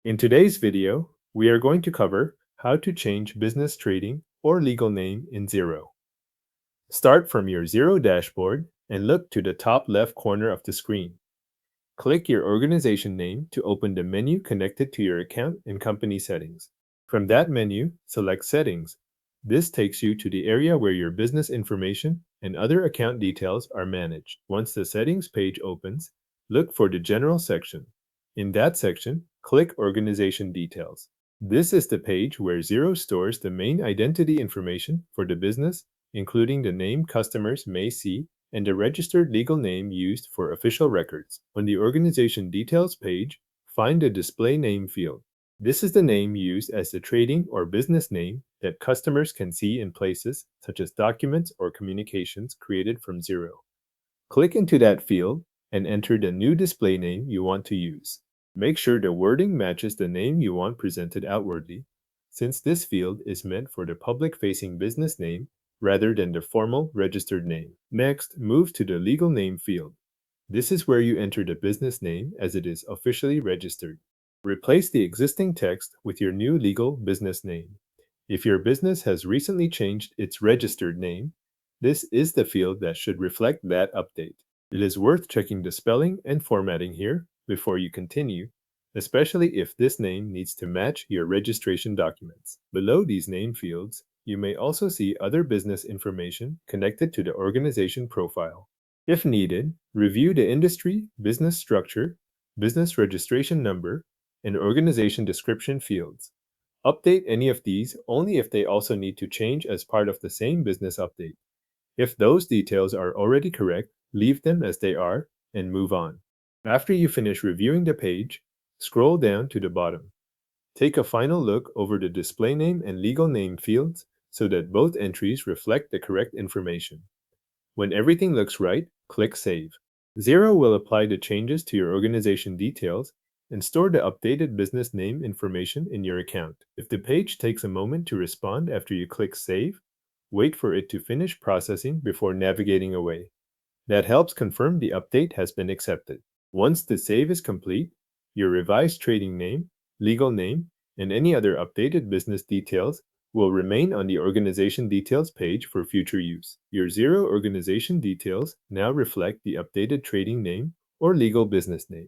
In today's video, we are going to cover how to change business trading or legal name in Xero. Start from your Xero dashboard and look to the top left corner of the screen. Click your organization name to open the menu connected to your account in Company Settings. From that menu, select Settings. This takes you to the area where your business information and other account details are managed. Once the Settings page opens, look for the General section. In that section, click Organization Details. This is the page where Xero stores the main identity information for the business, including the name customers may see and the registered legal name used for official records. On the Organization Details page, find the Display Name field. This is the name used as the trading or business name that customers can see in places such as documents or communications created from Xero. Click into that field and enter the new display name you want to use. Make sure the wording matches the name you want presented outwardly, since this field is meant for the public-facing business name rather than the formal registered name. Next, move to the legal name field. This is where you enter the business name as it is officially registered. Replace the existing text with your new legal business name. If your business has recently changed its registered name, this is the field that should reflect that update. It is worth checking the spelling and formatting here before you continue, especially if this name needs to match your registration documents. Below these name fields, you may also see other business information connected to the organization profile. If needed, review the industry, business structure, business registration number, and organization description fields. Update any of these only if they also need to change as part of the same business update. If those details are already correct, leave them as they are and move on. After you finish reviewing the page, scroll down to the bottom. Take a final look over the display name and legal name fields so that both entries reflect the correct information. When everything looks right, click Save. Xero will apply the changes to your organization details and store the updated business name information in your account. If the page takes a moment to respond after you click Save, wait for it to finish processing before navigating away. That helps confirm the update has been accepted. Once the save is complete, your revised trading name, legal name, and any other updated business details will remain on the Organization Details page for future use. Your Xero organization details now reflect the updated trading name or legal business name.